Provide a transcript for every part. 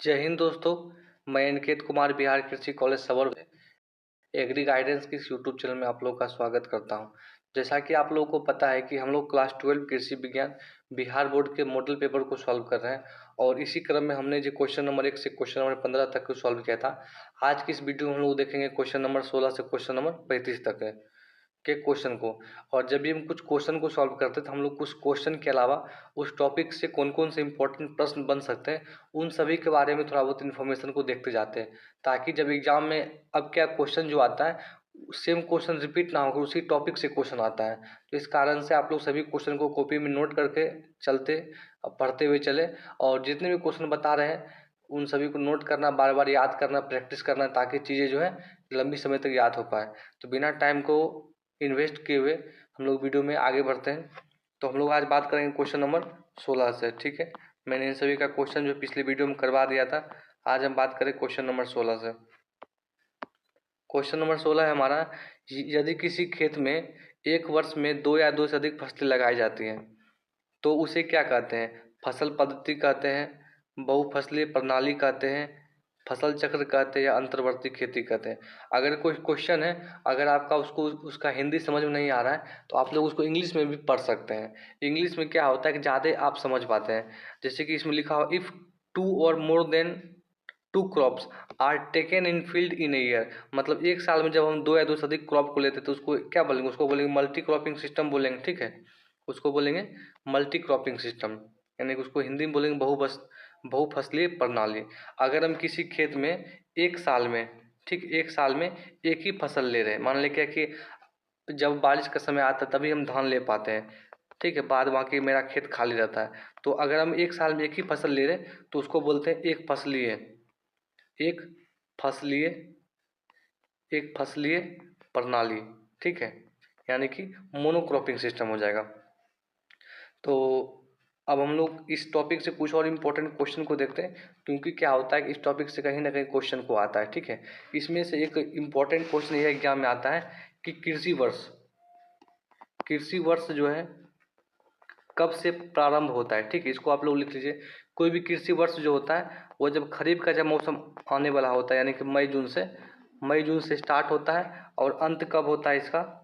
जय हिंद दोस्तों। मैं अनिकेत कुमार बिहार कृषि कॉलेज सवर एग्री गाइडेंस की इस यूट्यूब चैनल में आप लोगों का स्वागत करता हूं। जैसा कि आप लोगों को पता है कि हम लोग क्लास 12 कृषि विज्ञान बिहार बोर्ड के मॉडल पेपर को सॉल्व कर रहे हैं और इसी क्रम में हमने जो क्वेश्चन नंबर 1 से क्वेश्चन नंबर 15 तक को सॉल्व किया था। आज की इस वीडियो में हम लोग देखेंगे क्वेश्चन नंबर 16 से क्वेश्चन नंबर 35 तक है के क्वेश्चन को। और जब भी हम कुछ क्वेश्चन को सॉल्व करते हैं तो हम लोग कुछ क्वेश्चन के अलावा उस टॉपिक से कौन कौन से इंपॉर्टेंट प्रश्न बन सकते हैं उन सभी के बारे में थोड़ा बहुत इन्फॉर्मेशन को देखते जाते हैं, ताकि जब एग्जाम में अब क्या क्वेश्चन जो आता है सेम क्वेश्चन रिपीट ना होकर उसी टॉपिक से क्वेश्चन आता है। तो इस कारण से आप लोग सभी क्वेश्चन को कॉपी में नोट करके चलते पढ़ते हुए चले और जितने भी क्वेश्चन बता रहे हैं उन सभी को नोट करना, बार बार याद करना, प्रैक्टिस करना, ताकि चीज़ें जो है लंबी समय तक याद हो पाए। तो बिना टाइम को इन्वेस्ट किए हुए हम लोग वीडियो में आगे बढ़ते हैं। तो हम लोग आज बात करेंगे क्वेश्चन नंबर 16 से। ठीक है, मैंने इन सभी का क्वेश्चन जो पिछले वीडियो में करवा दिया था, आज हम बात करें क्वेश्चन नंबर 16 से। क्वेश्चन नंबर 16 है हमारा, यदि किसी खेत में एक वर्ष में 2 या 2 से अधिक फसलें लगाई जाती हैं तो उसे क्या कहते हैं? फसल पद्धति कहते हैं, बहुफसलीय प्रणाली कहते हैं, फसल चक्र कहते हैं या अंतर्वर्ती खेती कहते हैं। अगर कोई क्वेश्चन है, अगर आपका उसका हिंदी समझ में नहीं आ रहा है तो आप लोग उसको इंग्लिश में भी पढ़ सकते हैं। इंग्लिश में क्या होता है कि ज़्यादा आप समझ पाते हैं। जैसे कि इसमें लिखा हो, if 2 or more than 2 crops are taken in field in a year, मतलब एक साल में जब हम 2 या 2 से अधिक क्रॉप को लेते हैं तो उसको क्या बोलेंगे? उसको बोलेंगे मल्टी क्रॉपिंग सिस्टम बोलेंगे। ठीक है, उसको बोलेंगे मल्टी क्रॉपिंग सिस्टम, यानी कि उसको हिंदी में बोलेंगे बहुफसलीय प्रणाली। अगर हम किसी खेत में एक साल में, ठीक, एक साल में एक ही फसल ले रहे हैं, मान लें क्या कि जब बारिश का समय आता है तभी हम धान ले पाते हैं, ठीक है, बाद बाकी मेरा खेत खाली रहता है। तो अगर हम एक साल में एक ही फसल ले रहे हैं तो उसको बोलते हैं एक फसलीय एक फसलीय प्रणाली। ठीक है, यानी कि मोनोक्रॉपिंग सिस्टम हो जाएगा। तो अब हम लोग इस टॉपिक से कुछ और इम्पोर्टेंट क्वेश्चन को देखते हैं, क्योंकि क्या होता है कि इस टॉपिक से कहीं ना कहीं क्वेश्चन को आता है। ठीक है, इसमें से एक इम्पोर्टेंट क्वेश्चन यह एग्जाम में आता है कि कृषि वर्ष जो है कब से प्रारंभ होता है। ठीक है, इसको आप लोग लिख लीजिए। कोई भी कृषि वर्ष जो होता है वो जब खरीफ का जब मौसम आने वाला होता है, यानी कि मई जून से स्टार्ट होता है। और अंत कब होता है इसका?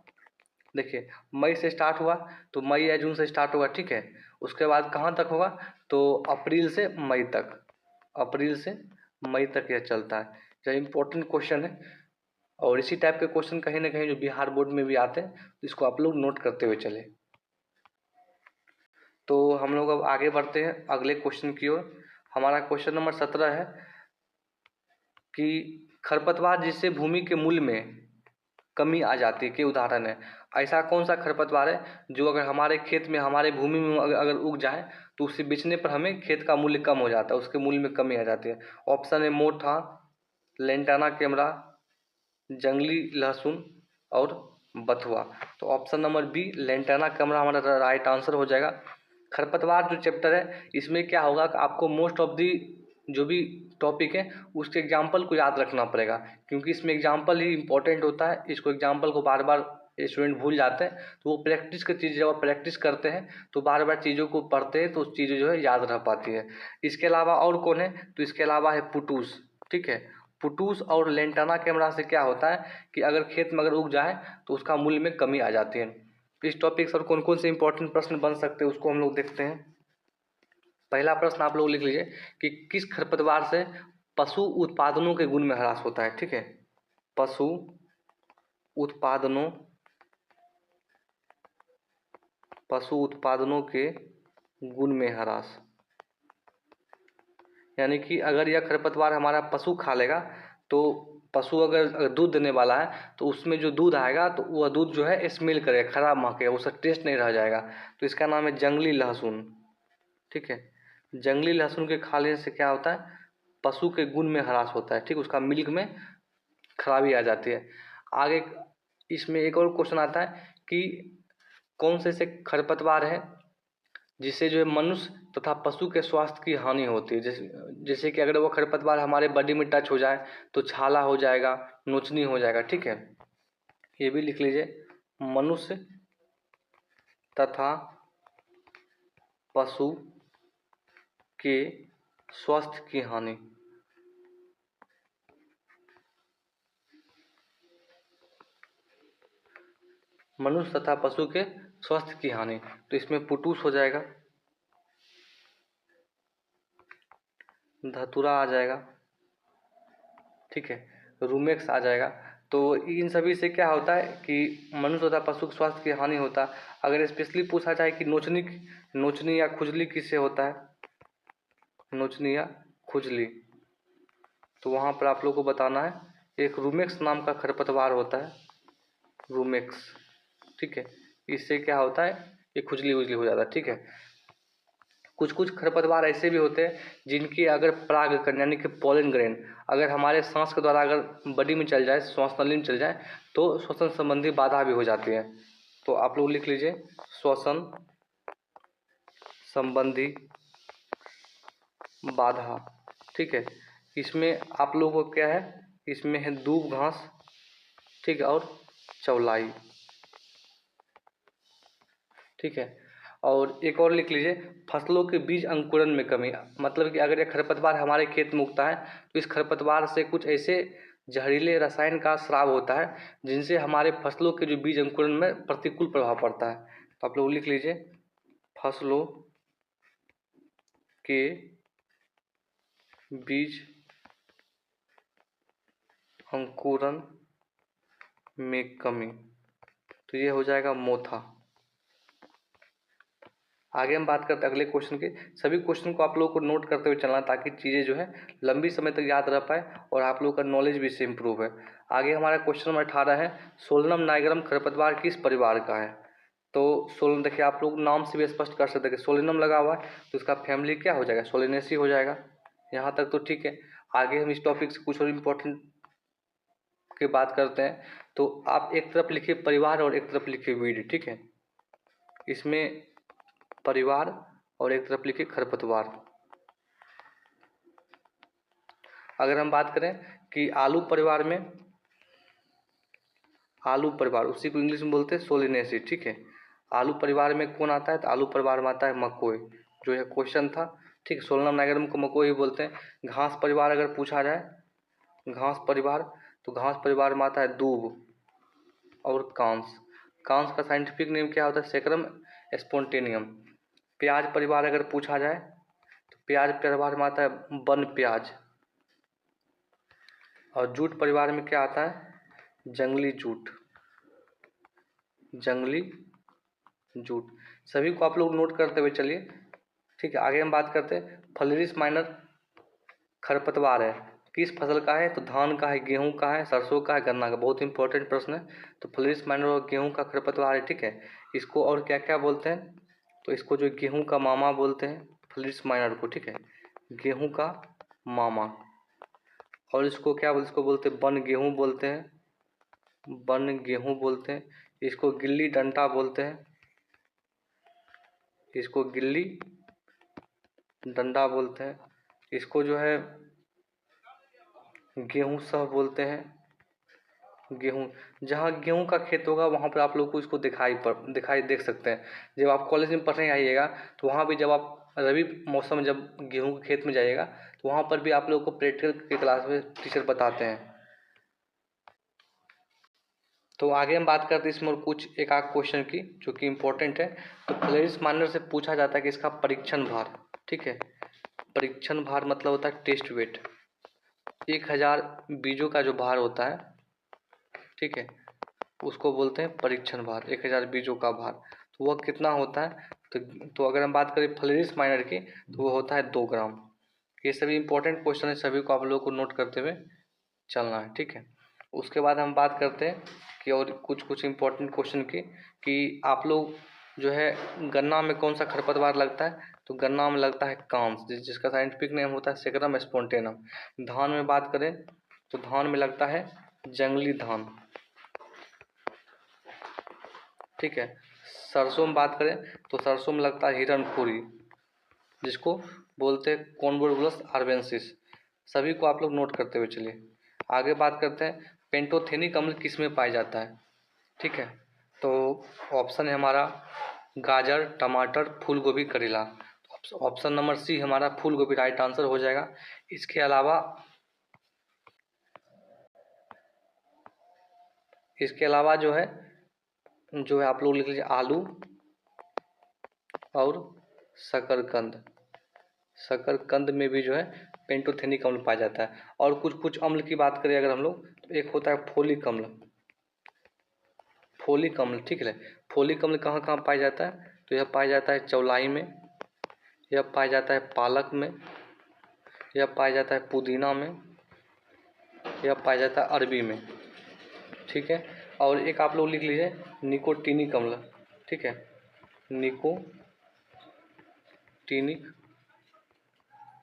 देखिए, मई से स्टार्ट हुआ तो मई या जून से स्टार्ट होगा। ठीक है, उसके बाद कहाँ तक होगा? तो अप्रैल से मई तक यह चलता है। यह इम्पोर्टेंट क्वेश्चन है और इसी टाइप के क्वेश्चन कहीं ना कहीं जो बिहार बोर्ड में भी आते हैं, तो इसको आप लोग नोट करते हुए चले। तो हम लोग अब आगे बढ़ते हैं अगले क्वेश्चन की ओर। हमारा क्वेश्चन नंबर 17 है कि खरपतवार जिससे भूमि के मूल्य में कमी आ जाती है के उदाहरण है। ऐसा कौन सा खरपतवार है जो अगर हमारे खेत में, हमारे भूमि में अगर उग जाए तो उसे बेचने पर हमें खेत का मूल्य कम हो जाता है, उसके मूल्य में कमी आ जाती है? ऑप्शन है मोथा, लेंटाना कैमरा, जंगली लहसुन और बथुआ। तो option number b lantana camara हमारा राइट आंसर हो जाएगा। खरपतवार जो चैप्टर है इसमें क्या होगा कि आपको मोस्ट ऑफ दी जो भी टॉपिक है उसके एग्जाम्पल को याद रखना पड़ेगा, क्योंकि इसमें एग्जाम्पल ही इंपॉर्टेंट होता है। इसको एग्जाम्पल को बार बार स्टूडेंट भूल जाते हैं, तो वो प्रैक्टिस की चीज़ जब आप प्रैक्टिस करते हैं तो बार बार चीज़ों को पढ़ते हैं तो उस चीज़ें जो है याद रह पाती है। इसके अलावा और कौन है? तो इसके अलावा है पुटूस। ठीक है, पुटूस और लेंटाना कैमरा से क्या होता है कि अगर खेत में अगर उग जाए तो उसका मूल्य में कमी आ जाती है। इस टॉपिक से कौन कौन से इंपॉर्टेंट प्रश्न बन सकते हैं उसको हम लोग देखते हैं। पहला प्रश्न आप लोग लिख लीजिए कि किस खरपतवार से पशु उत्पादनों के गुण में ह्रास होता है। ठीक है, पशु उत्पादनों के गुण में ह्रास, यानी कि अगर यह खरपतवार हमारा पशु खा लेगा तो पशु अगर दूध देने वाला है तो उसमें जो दूध आएगा तो वह दूध जो है स्मेल करेगा, खराब महकेगा, उसका टेस्ट नहीं रह जाएगा। तो इसका नाम है जंगली लहसुन। ठीक है, जंगली लहसुन के खाने से क्या होता है? पशु के गुण में ह्रास होता है। ठीक, उसका मिल्क में खराबी आ जाती है। आगे इसमें एक और क्वेश्चन आता है कि कौन से खरपतवार है जिससे जो है मनुष्य तथा पशु के स्वास्थ्य की हानि होती है। जैसे कि अगर वो खरपतवार हमारे बॉडी में टच हो जाए तो छाला हो जाएगा, नोचनी हो जाएगा। ठीक है, ये भी लिख लीजिए, मनुष्य तथा पशु के स्वास्थ्य की हानि। मनुष्य तथा पशु के स्वास्थ्य की हानि, तो इसमें पुटूस हो जाएगा, धतूरा आ जाएगा, ठीक है, रूमेक्स आ जाएगा। तो इन सभी से क्या होता है कि मनुष्य तथा पशु के स्वास्थ्य की हानि होता है। अगर स्पेशली पूछा जाए कि नोचनी या खुजली किससे होता है, नोचनी या खुजली, तो वहाँ पर आप लोग को बताना है एक रूमेक्स नाम का खरपतवार होता है, रूमेक्स, ठीक है। इससे क्या होता है, ये खुजली उजली हो जाता है, ठीक है। कुछ कुछ खरपतवार ऐसे भी होते हैं जिनकी अगर परागकण यानी कि पोलन ग्रेन अगर हमारे सांस के द्वारा अगर बॉडी में चल जाए, श्वास नली में चल जाए, तो श्वसन संबंधी बाधा भी हो जाती है। तो आप लोग लिख लीजिए श्वसन संबंधी बाधा, ठीक है। इसमें आप लोगों को क्या है, इसमें है दूब घास, ठीक है, और चौलाई, ठीक है। और एक और लिख लीजिए फसलों के बीज अंकुरण में कमी, मतलब कि अगर ये खरपतवार हमारे खेत में उगता है तो इस खरपतवार से कुछ ऐसे जहरीले रसायन का स्राव होता है जिनसे हमारे फसलों के जो बीज अंकुरण में प्रतिकूल प्रभाव पड़ता है। तो आप लोग लिख लीजिए फसलों के बीज अंकुरण में कमी, तो ये हो जाएगा मोथा। आगे हम बात करते हैं अगले क्वेश्चन की। सभी क्वेश्चन को आप लोगों को नोट करते हुए चलना ताकि चीज़ें जो है लंबी समय तक याद रह पाए और आप लोगों का नॉलेज भी इससे इम्प्रूव है। आगे हमारा क्वेश्चन नंबर 18 है, सोलनम नाइग्रम खरपतवार किस परिवार का है। तो सोलन देखिए आप लोग नाम से भी स्पष्ट कर सकते हैं कि सोलिनम लगा हुआ है तो उसका फैमिली क्या हो जाएगा, सोलिनेसी हो जाएगा। यहाँ तक तो ठीक है। आगे हम इस टॉपिक से कुछ और इम्पोर्टेंट की बात करते हैं। तो आप एक तरफ लिखिए परिवार और एक तरफ लिखिए वीड, ठीक है। इसमें परिवार और एक तरफ लिखिए खरपतवार। अगर हम बात करें कि आलू परिवार में, आलू परिवार उसी को इंग्लिश में बोलते हैं सोलिनेसी, ठीक है। आलू परिवार में कौन आता है, तो आलू परिवार में आता है मकोई, जो यह क्वेश्चन था, ठीक है। सोलनम नाइग्रम को मकोई ही बोलते हैं। घास परिवार अगर पूछा जाए, घास परिवार, तो घास परिवार में आता है दूब और कांस। कांस का साइंटिफिक नेम क्या होता है, सेक्रम स्पोंटेनियम। प्याज परिवार अगर पूछा जाए तो प्याज परिवार में आता है वन प्याज। और जूट परिवार में क्या आता है, जंगली जूट, जंगली जूट। सभी को आप लोग नोट करते हुए चलिए, ठीक है। आगे हम बात करते हैं फ्लैरिस माइनर खरपतवार है किस फसल का है, तो धान का है, गेहूं का है, सरसों का है, गन्ना का। बहुत इंपॉर्टेंट प्रश्न है। तो फ्लैरिस माइनर और गेहूं का खरपतवार है, ठीक है। इसको और क्या क्या बोलते हैं, तो इसको जो गेहूं का मामा बोलते हैं फ्लैरिस माइनर को, ठीक है, गेहूं का मामा। और इसको क्या बोलते, इसको बोलते हैं वन गेहूं बोलते हैं, वन गेहूं बोलते हैं। इसको गिल्ली डंडा बोलते हैं, इसको गिल्ली डंडा बोलते हैं। इसको जो है गेहूं सह बोलते हैं। गेहूं, जहाँ गेहूं का खेत होगा वहाँ पर आप लोग को इसको दिखाई देख सकते हैं। जब आप कॉलेज में पढ़ने आइएगा तो वहाँ भी जब आप रबी मौसम में जब गेहूं के खेत में जाइएगा तो वहाँ पर भी आप लोग को प्रैक्टिकल की क्लास में टीचर बताते हैं। तो आगे हम बात करते हैं इसमें और कुछ एक आध क्वेश्चन की जो कि इम्पोर्टेंट है। तो फ्लैरिस माइनर से पूछा जाता है कि इसका परीक्षण भार, ठीक है। परीक्षण भार मतलब होता है टेस्ट वेट। 1000 बीजों का जो भार होता है, ठीक है, उसको बोलते हैं परीक्षण भार। 1000 बीजों का भार तो वह कितना होता है, तो अगर हम बात करें फ्लैरिस माइनर की तो वो होता है 2 ग्राम। ये सभी इंपॉर्टेंट क्वेश्चन है, सभी को आप लोगों को नोट करते हुए चलना है, ठीक है। उसके बाद हम बात करते हैं कि और कुछ कुछ इम्पोर्टेंट क्वेश्चन की कि आप लोग जो है गन्ना में कौन सा खरपतवार लगता है, तो गन्ना में लगता है कांस, जिसका साइंटिफिक नेम होता है सेक्रम स्पोंटेनम। धान में बात करें तो धान में लगता है जंगली धान, ठीक है। सरसों में बात करें तो सरसों में लगता है हिरनखुरी, जिसको बोलते हैं कॉन्वोल्वुलस आर्बेंसिस। सभी को आप लोग नोट करते हुए चलिए। आगे बात करते हैं पेंटोथेनिक अम्ल किस में पाया जाता है, ठीक है। तो ऑप्शन है हमारा गाजर, टमाटर, फूल गोभी, करेला। ऑप्शन नंबर सी हमारा फूल गोभी राइट आंसर हो जाएगा। इसके अलावा जो है जो है आप लोग लिख लीजिए आलू और शकरकंद। शकरकंद में भी जो है पेंटोथेनिक अम्ल पाया जाता है। और कुछ कुछ अम्ल की बात करें अगर हम लोग, तो एक होता है फोलिक अम्ल। फोलिक अम्ल, ठीक है। फोलिक अम्ल कहाँ कहाँ पाया जाता है? तो यह पाया जाता है चौलाई में, यह पाया जाता है पालक में, यह पाया जाता है पुदीना में, यह पाया जाता है अरबी में, ठीक है। और एक आप लोग लिख लीजिए निकोटीनिक अम्ल, ठीक है। निकोटीनिक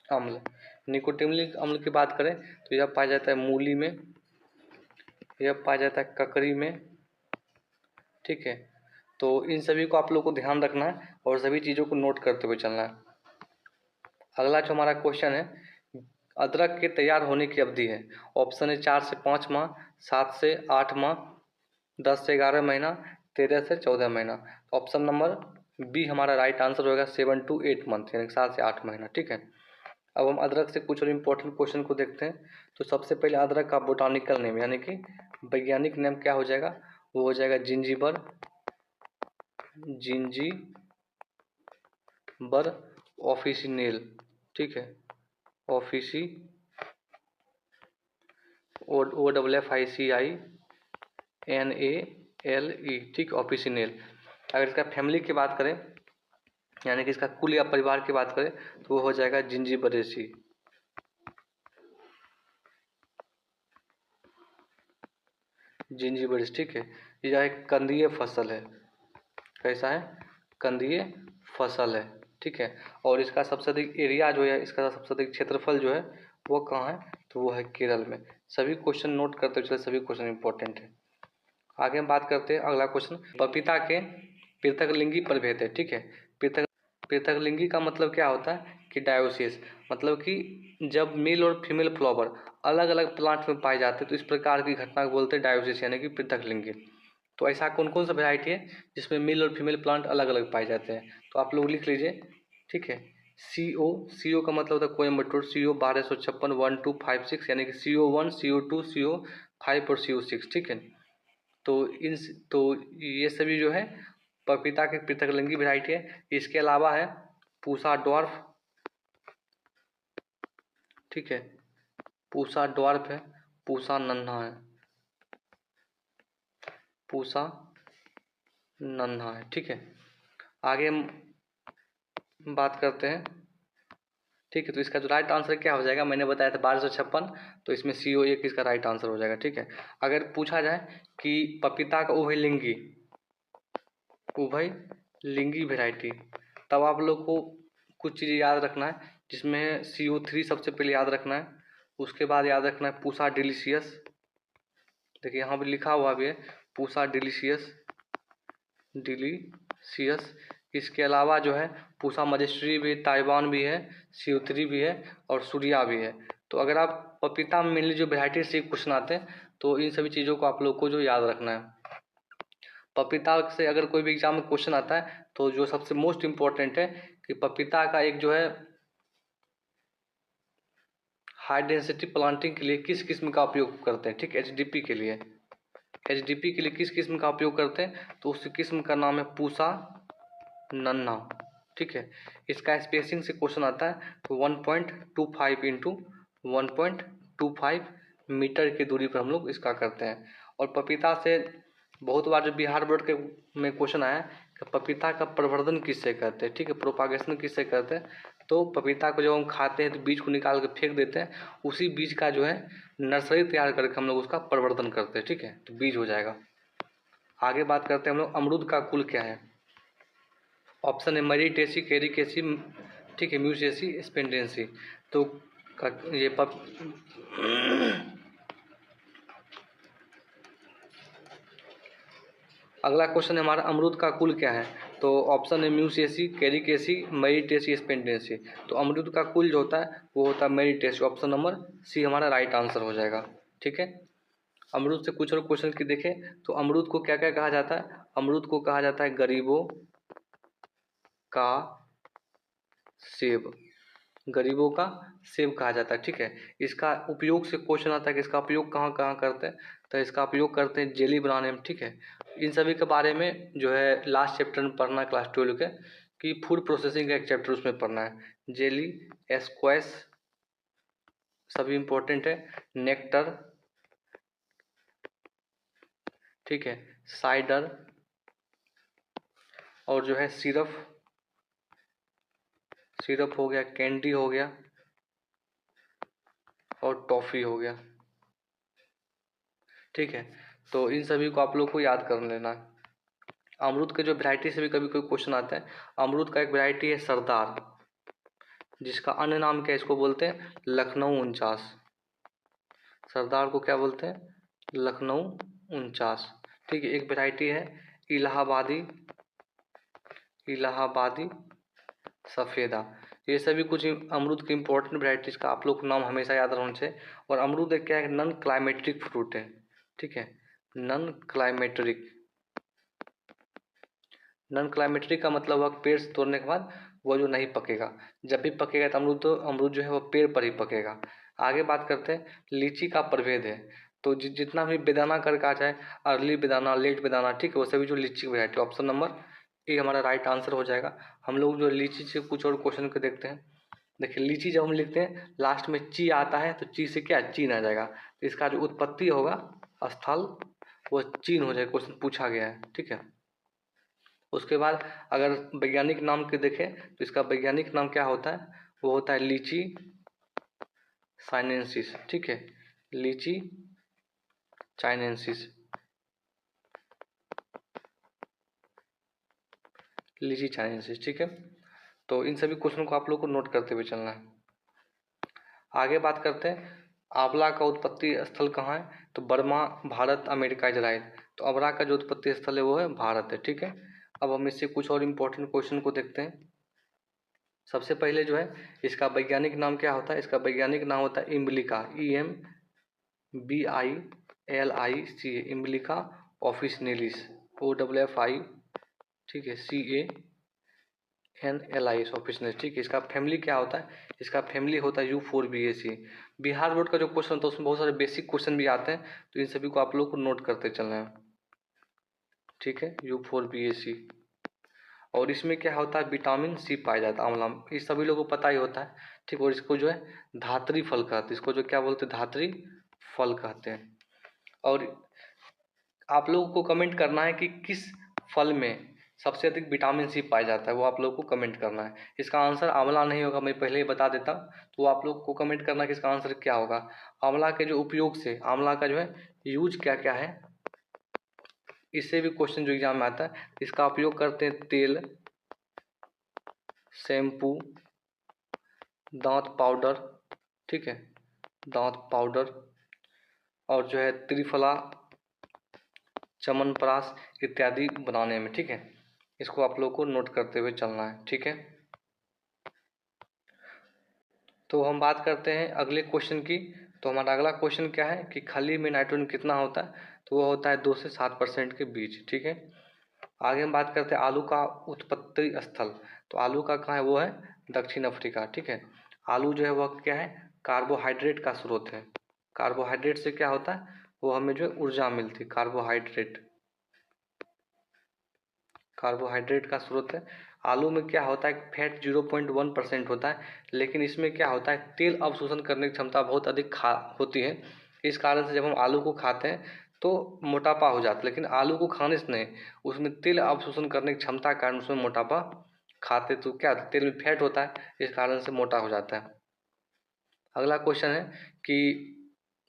अम्ल। निकोटीनिक अम्ल की बात करें तो यह पाया जाता है मूली में, यह पाया जाता है ककड़ी में, ठीक है। तो इन सभी को आप लोग को ध्यान रखना है और सभी चीज़ों को नोट करते हुए चलना है। अगला जो हमारा क्वेश्चन है, अदरक के तैयार होने की अवधि है। ऑप्शन है 4 से 5 माह, 7 से 8 माह, 10 से 11 महीना, 13 से 14 महीना। ऑप्शन नंबर बी हमारा राइट आंसर होगा 7 to 8 मंथ, यानी 7 से 8 महीना, ठीक है। अब हम अदरक से कुछ और इम्पोर्टेंट क्वेश्चन को देखते हैं। तो सबसे पहले अदरक का बोटानिकल नेम यानी कि वैज्ञानिक नाम क्या हो जाएगा? वो हो जाएगा जिंजीबर, जिंजीबर ऑफिसिनेल, ठीक है। ऑफिसी OFFICINALE, ठीक, ऑफिसिनेल। अगर इसका फैमिली की बात करें यानी कि इसका कुल या परिवार की बात करें तो वो हो जाएगा जिंजीबरेसी। जिंजीबरेसी, ठीक है। यह एक कंदीय फसल है। कैसा है? कंदीय फसल है, ठीक है। और इसका सबसे अधिक एरिया जो है, इसका सबसे अधिक क्षेत्रफल जो है वो कहाँ है? तो वो है केरल में। सभी क्वेश्चन नोट करते चले, सभी क्वेश्चन इंपॉर्टेंट है। आगे हम बात करते हैं अगला क्वेश्चन, पपीता के पृथकलिंगी प्रभेद है, ठीक है। पृथकलिंगी का मतलब क्या होता है कि डायोसिस, मतलब कि जब मेल और फीमेल फ्लावर अलग अलग प्लांट में पाए जाते हैं तो इस प्रकार की घटना को बोलते हैं डायोसिस यानी कि पृथकलिंगी। तो ऐसा कौन कौन सा वेराइटी है जिसमें मेल और फीमेल प्लांट अलग अलग पाए जाते हैं? तो आप लोग लिख लीजिए, ठीक है। CO का मतलब होता है कोयम्बटूर, CO 1256 1256 यानी कि CO1, CO2, CO5 और CO6, ठीक है। तो ये सभी जो है पपीता के पृथकलिंगी वेराइटी है। इसके अलावा है पूसा डॉर्फ, ठीक है। पूसा डॉर्फ है, पूसा नन्हा है, पूसा नन्हा है, ठीक है। आगे हम बात करते हैं, ठीक है। तो इसका जो राइट आंसर क्या हो जाएगा, मैंने बताया था 1256, तो इसमें CO1 इसका राइट आंसर हो जाएगा, ठीक है। अगर पूछा जाए कि पपीता का उभयलिंगी वेराइटी, तब आप लोग को कुछ चीज़ें याद रखना है, जिसमें CO3 सबसे पहले याद रखना है। उसके बाद याद रखना है पूसा डिलीशियस, देखिए यहाँ पर लिखा हुआ भी है पूसा डिलीशियस। इसके अलावा जो है पूसा मजेस्ट्री भी, ताइवान भी है, CO3 भी है और सूर्या भी है। तो अगर आप पपीता में मेनली जो वेराइटी से क्वेश्चन आते हैं तो इन सभी चीज़ों को आप लोग को जो याद रखना है। पपीता से अगर कोई भी एग्जाम में क्वेश्चन आता है तो जो सबसे मोस्ट इम्पोर्टेंट है कि पपीता का एक जो है हाई डेंसिटी प्लांटिंग के लिए किस किस्म का उपयोग करते हैं, ठीक, HDP के लिए। HDP के लिए किस किस्म का उपयोग करते हैं? तो उस किस्म का नाम है पूसा नन्हा, ठीक है। इसका स्पेसिंग से क्वेश्चन आता है तो 1.25 इंटू 1.25 मीटर की दूरी पर हम लोग इसका करते हैं। और पपीता से बहुत बार जो बिहार बोर्ड के में क्वेश्चन आया कि पपीता का प्रवर्धन किससे करते हैं, ठीक है, प्रोपागेशन किससे करते हैं? तो पपीता को जब हम खाते हैं तो बीज को निकाल कर फेंक देते हैं, उसी बीज का जो है नर्सरी तैयार करके हम लोग उसका प्रवर्धन करते हैं, ठीक है। तो बीज हो जाएगा। आगे बात करते हैं हम लोग अमरूद का कुल क्या है। ऑप्शन है मेरिटेसी, कैरिकेसी, ठीक है, म्यूसिएसी, स्पेंडेंसी। तो ये अगला क्वेश्चन है हमारा अमरूद का कुल क्या है। तो ऑप्शन है म्यूसिएसी, कैरिकेसी, मेरिटेसी, स्पेंडेंसी। तो अमरूद का कुल जो होता है वो होता है मेरिटेसी। ऑप्शन नंबर सी हमारा राइट आंसर हो जाएगा, ठीक है। अमरूद से कुछ और क्वेश्चन की देखें तो अमरूद को क्या क्या कहा जाता है? अमरूद को कहा जाता है गरीबों का सेब, गरीबों का सेब कहा जाता है, ठीक है। इसका उपयोग से क्वेश्चन आता है कि इसका उपयोग कहाँ कहाँ करते हैं? तो इसका उपयोग करते हैं जेली बनाने में, ठीक है। इन सभी के बारे में जो है लास्ट चैप्टर में पढ़ना क्लास 12 के, कि फूड प्रोसेसिंग का एक चैप्टर उसमें पढ़ना है। जेली, एस्क्वैश सभी इम्पोर्टेंट है। नेक्टर, ठीक है, साइडर, और जो है सिरप हो गया, कैंडी हो गया, और टॉफ़ी हो गया, ठीक है। तो इन सभी को आप लोग को याद कर लेना। अमरूद के जो वैरायटी से भी कभी कोई क्वेश्चन आता है। अमरूद का एक वैरायटी है सरदार, जिसका अन्य नाम क्या है, इसको बोलते हैं लखनऊ 49। सरदार को क्या बोलते हैं, लखनऊ 49, ठीक है। एक वैरायटी है इलाहाबादी सफ़ेदा। ये सभी कुछ अमरूद की इम्पोर्टेंट वैरायटीज का आप लोग को नाम हमेशा याद रहना चाहिए। और अमरूद एक क्या है, नॉन क्लाइमेट्रिक फ्रूट है, ठीक है। नॉन क्लाइमेट्रिक का मतलब हुआ पेड़ से तोड़ने के बाद वो जो नहीं पकेगा। जब भी पकेगा तो अमरूद जो है वो पेड़ पर ही पकेगा। आगे बात करते हैं, लीची का प्रभेद है। तो जितना भी बेदाना करके आ जाए, अर्ली बेदाना, लेट बेदाना, ठीक है, वो सभी जो लीची की वैरायटी। ऑप्शन नंबर ए हमारा राइट आंसर हो जाएगा। हम लोग जो लीची से कुछ और क्वेश्चन को देखते हैं। देखिए, लीची जब हम लिखते हैं लास्ट में ची आता है, तो ची से क्या, चीन आ जाएगा। तो इसका जो उत्पत्ति होगा स्थल वो चीन हो जाएगा, क्वेश्चन पूछा गया है, ठीक है। उसके बाद अगर वैज्ञानिक नाम के देखें तो इसका वैज्ञानिक नाम क्या होता है, वो होता है लीची चाइनेंसिस, ठीक है, लीची चाइनेंसिस, ठीक है। तो इन सभी क्वेश्चन को आप लोग को नोट करते हुए चलना है। आगे बात करते हैं, आंवला का उत्पत्ति स्थल कहाँ है, तो बर्मा, भारत, अमेरिका, इजराइल। तो आंवला का जो उत्पत्ति स्थल है वो है भारत है, ठीक है। अब हम इससे कुछ और इम्पोर्टेंट क्वेश्चन को देखते हैं। सबसे पहले जो है इसका वैज्ञानिक नाम क्या होता है, इसका वैज्ञानिक नाम होता है इम्बिलिका, EMBILICA, इम्बिलिका ऑफिसनेलिस, OFFI, ठीक है, CANLIS ऑफिसनेलिस, ठीक है। इसका फैमिली क्या होता है, इसका फैमिली होता है U4BAC। बिहार बोर्ड का जो क्वेश्चन होता है उसमें बहुत सारे बेसिक क्वेश्चन भी आते हैं, तो इन सभी को आप लोग को नोट करते चलना है, ठीक है, U4BAC। और इसमें क्या होता है, विटामिन सी पाया जाता है आंवला में, ये सभी लोगों को पता ही होता है, ठीक। और इसको जो है धात्री फल कहते हैं, इसको जो क्या बोलते हैं, धात्री फल कहते हैं। और आप लोगों को कमेंट करना है कि किस फल में सबसे अधिक विटामिन सी पाया जाता है, वो आप लोगों को कमेंट करना है। इसका आंसर आंवला नहीं होगा, मैं पहले ही बता देता हूँ। तो आप लोग को कमेंट करना है कि इसका आंसर क्या होगा। आंवला के जो उपयोग से, आंवला का जो है यूज क्या क्या है, इससे भी क्वेश्चन जो एग्जाम में आता है। इसका उपयोग करते हैं तेल, शैम्पू, दांत पाउडर, ठीक है, दांत पाउडर, और जो है त्रिफला, च्यवनप्राश इत्यादि बनाने में, ठीक है। इसको आप लोग को नोट करते हुए चलना है, ठीक है। तो हम बात करते हैं अगले क्वेश्चन की। तो हमारा अगला क्वेश्चन क्या है कि खली में नाइट्रोजन कितना होता है, तो वो होता है 2 से 7% के बीच, ठीक है। आगे हम बात करते हैं आलू का उत्पत्ति स्थल। तो आलू का कहाँ है, वो है दक्षिण अफ्रीका, ठीक है। आलू जो है वह क्या है, कार्बोहाइड्रेट का स्रोत है। कार्बोहाइड्रेट से क्या होता है, वो हमें जो है ऊर्जा मिलती है। कार्बोहाइड्रेट का स्रोत है। आलू में क्या होता है, फैट 0.1% होता है, लेकिन इसमें क्या होता है, तेल अवशोषण करने की क्षमता बहुत अधिक होती है। इस कारण से जब हम आलू को खाते हैं तो मोटापा हो जाता है, लेकिन आलू को खाने से नहीं, उसमें तेल अवशोषण करने की क्षमता के कारण उसमें मोटापा खाते तो क्या, तेल में फैट होता है, इस कारण से मोटा हो जाता है। अगला क्वेश्चन है कि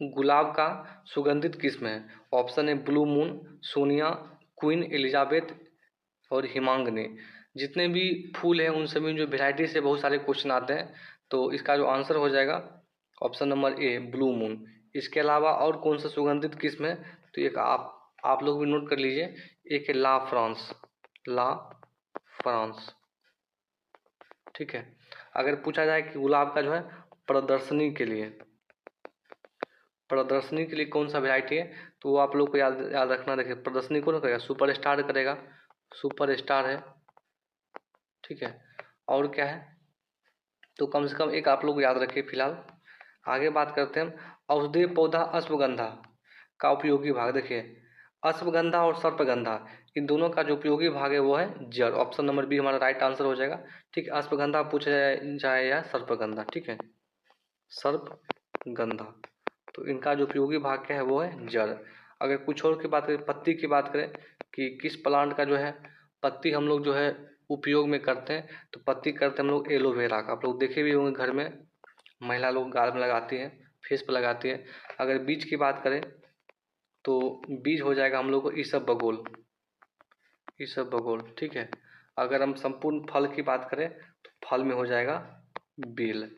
गुलाब का सुगंधित किस्म है। ऑप्शन है blue moon, Sonia, queen Elizabeth और हिमांगनी। जितने भी फूल हैं उन सभी जो वेराइटी से बहुत सारे क्वेश्चन आते हैं, तो इसका जो आंसर हो जाएगा option number A, blue moon. इसके अलावा और कौन सा सुगंधित किस्म है, तो एक आप लोग भी नोट कर लीजिए। एक है ला फ्रांस, ठीक है। अगर पूछा जाए कि गुलाब का जो है प्रदर्शनी के लिए कौन सा वेराइटी है, तो वो आप लोग को याद रखना। देखिए, प्रदर्शनी कौन करेगा, सुपर स्टार करेगा, सुपर स्टार है, ठीक है। और क्या है, तो कम से कम एक आप लोग याद रखिए फिलहाल। आगे बात करते हैं हम औषधीय पौधा अश्वगंधा का उपयोगी भाग। देखिए, अश्वगंधा और सर्पगंधा, इन दोनों का जो उपयोगी भाग है वो है जड़। ऑप्शन नंबर बी हमारा राइट आंसर हो जाएगा। ठीक है, अश्वगंधा पूछा जाए या सर्पगंधा। ठीक है, सर्पगंधा। तो इनका जो उपयोगी भाग क्या है वो है जड़। अगर कुछ और की बात करें, पत्ती की बात करें कि किस प्लांट का जो है पत्ती हम लोग जो है उपयोग में करते हैं, तो पत्ती करते हैं हम लोग एलोवेरा का। आप लोग देखे भी होंगे घर में महिला लोग गाल में लगाती हैं, फेस पर लगाती है। अगर बीज की बात करें तो बीज हो जाएगा हम लोग को इसबगोल, इसबगोल। ठीक है, अगर हम संपूर्ण फल की बात करें तो फल में हो जाएगा बेल।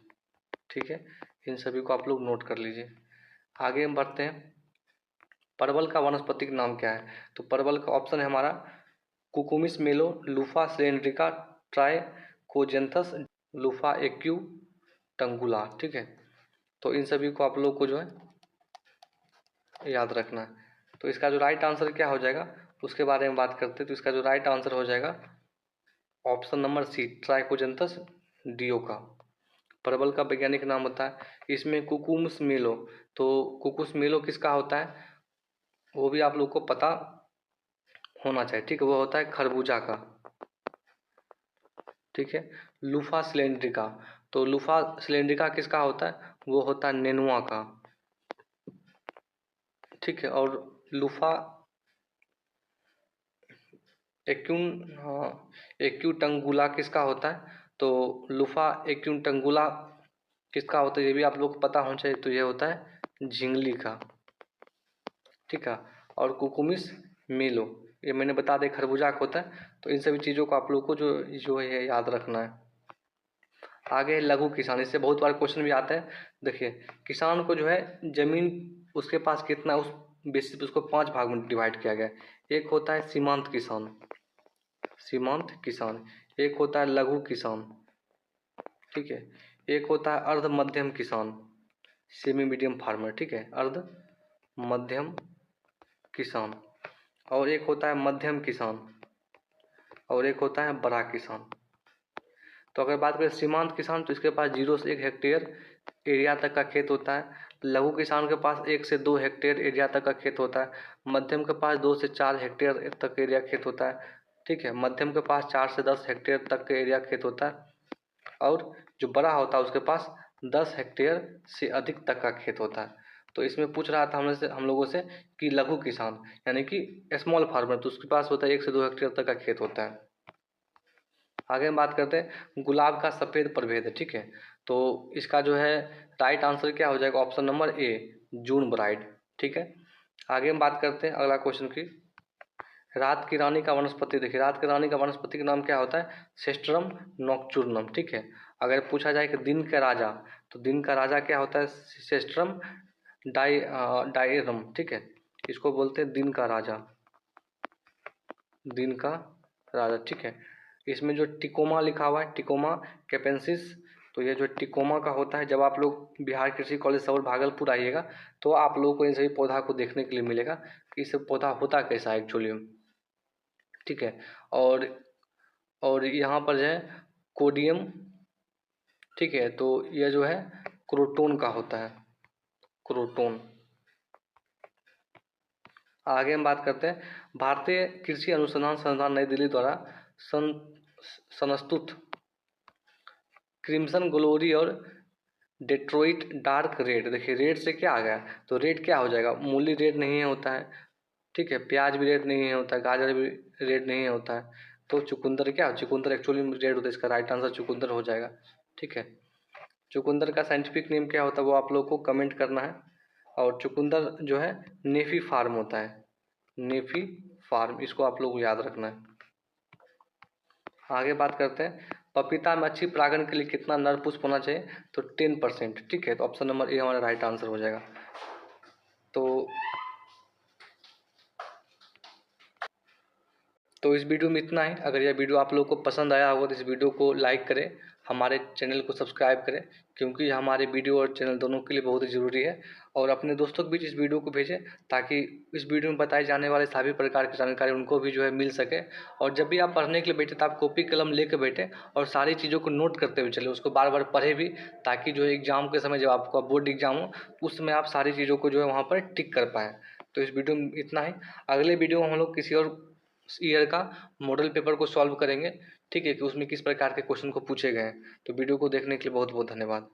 ठीक है, इन सभी को आप लोग नोट कर लीजिए। आगे हम बढ़ते हैं। परवल का वानस्पतिक नाम क्या है? तो परवल का ऑप्शन है हमारा कुकुमिस मेलो, लूफा सिलेंड्रिका, ट्राइकोजेंथस, लूफा एक्यू टंगुला। ठीक है, तो इन सभी को आप लोग को जो है याद रखना है। तो इसका जो राइट आंसर क्या हो जाएगा उसके बारे में बात करते हैं। तो इसका जो राइट आंसर हो जाएगा ऑप्शन नंबर सी, ट्राइकोजेंथस डियोका। परवल का वैज्ञानिक नाम होता है। इसमें कुकुम्स मेलो, तो कुकुस मेलो किसका होता है वो भी आप लोग को पता होना चाहिए। ठीक है, वो होता है खरबूजा का। ठीक है, लूफा सिलेंड्रिका, तो लूफा सिलेंड्रिका किसका होता है वो होता है नेनुआ का। ठीक है, और लूफा एक्यून, हाँ, एक्यूटंगुला किसका होता है? तो लूफा एक्यूटंगुला किसका होता है ये भी आप लोग को पता होना चाहिए। तो ये होता है झिंगली का। ठीक है, और कुकुमिस मेलो ये मैंने बता दिया खरबूजा का होता है। तो इन सभी चीज़ों को आप लोग को जो है याद रखना है। आगे है लघु किसान, इससे बहुत बार क्वेश्चन भी आता है। देखिए, किसान को जो है जमीन उसके पास कितना, उस बेसिस पे उसको 5 भाग में डिवाइड किया गया है। एक होता है सीमांत किसान, सीमांत किसान। एक होता है लघु किसान। ठीक है, एक होता है अर्ध मध्यम किसान, सेमी मीडियम फार्मर। ठीक है, अर्ध मध्यम किसान। और एक होता है मध्यम किसान, और एक होता है बड़ा किसान। तो अगर बात करें सीमांत किसान तो इसके पास 0 से 1 हेक्टेयर एरिया तक का खेत होता है। लघु किसान के पास 1 से 2 हेक्टेयर एरिया तक का खेत होता है। मध्यम के पास 2 से 4 हेक्टेयर तक एरिया खेत होता है। ठीक है, मध्यम के पास 4 से 10 हेक्टेयर तक का एरिया खेत होता है। और जो बड़ा होता है उसके पास 10 हेक्टेयर से अधिक तक का खेत होता है। तो इसमें पूछ रहा था हम लोगों से कि लघु किसान यानी कि स्मॉल फार्मर, तो उसके पास होता है 1 से 2 हेक्टेयर तक का खेत होता है। आगे हम बात करते हैं गुलाब का सफ़ेद प्रभेद। ठीक है, तो इसका जो है राइट आंसर क्या हो जाएगा option number A, June bride. ठीक है, आगे हम बात करते हैं अगला क्वेश्चन की। रात की रानी का वनस्पति, देखिए रात की रानी का वनस्पति का नाम क्या होता है? सेस्ट्रम नॉक्चुर्नम। ठीक है, अगर पूछा जाए कि दिन का राजा, तो दिन का राजा क्या होता है? सेस्ट्रम डायरम। ठीक है, इसको बोलते हैं दिन का राजा, दिन का राजा। ठीक है, इसमें जो टिकोमा लिखा हुआ है, टिकोमा कैपेंसिस, तो ये जो टिकोमा का होता है, जब आप लोग बिहार कृषि कॉलेज सबल भागलपुर आइएगा तो आप लोगों को इन सभी पौधा को देखने के लिए मिलेगा कि इस पौधा होता कैसा है एक्चुअली। ठीक है, और यहाँ पर जो है कोडियम। ठीक है, तो यह जो है क्रोटोन का होता है, क्रोटोन। आगे हम बात करते हैं भारतीय कृषि अनुसंधान संस्थान नई दिल्ली द्वारा संस्तुत क्रिम्सन ग्लोरी और डेट्रोइट डार्क रेड। देखिए रेड से क्या आ गया, तो रेड क्या हो जाएगा? मूली रेड नहीं होता है। ठीक है, प्याज भी रेड नहीं होता है, गाजर भी रेड नहीं होता है। तो चुकंदर क्या, चुकंदर एक्चुअली रेड होता है। इसका राइट आंसर चुकंदर हो जाएगा। ठीक है, चुकंदर का साइंटिफिक नेम क्या होता है वो आप लोग को कमेंट करना है। और चुकंदर जो है नेफी फार्म होता है, नेफी फार्म, इसको आप लोग को याद रखना है। आगे बात करते हैं पपीता में अच्छी परागण के लिए कितना नर पुष्प होना चाहिए? तो 10%। ठीक है, तो ऑप्शन नंबर ए हमारा राइट आंसर हो जाएगा। तो इस वीडियो में इतना ही। अगर यह वीडियो आप लोग को पसंद आया होगा तो इस वीडियो को लाइक करें, हमारे चैनल को सब्सक्राइब करें, क्योंकि हमारे वीडियो और चैनल दोनों के लिए बहुत ही ज़रूरी है। और अपने दोस्तों के बीच इस वीडियो को भेजें ताकि इस वीडियो में बताए जाने वाले सभी प्रकार की जानकारी उनको भी जो है मिल सके। और जब भी आप पढ़ने के लिए बैठे तो आप कॉपी कलम लेकर बैठे और सारी चीज़ों को नोट करते हुए चले, उसको बार बार पढ़े भी, ताकि जो एग्ज़ाम के समय जब आपका बोर्ड एग्ज़ाम हो उस समय आप सारी चीज़ों को जो है वहाँ पर टिक कर पाएँ। तो इस वीडियो में इतना ही। अगले वीडियो में हम लोग किसी और ईयर का मॉडल पेपर को सॉल्व करेंगे, ठीक है, कि उसमें किस प्रकार के क्वेश्चन को पूछे गए हैं। तो वीडियो को देखने के लिए बहुत बहुत धन्यवाद।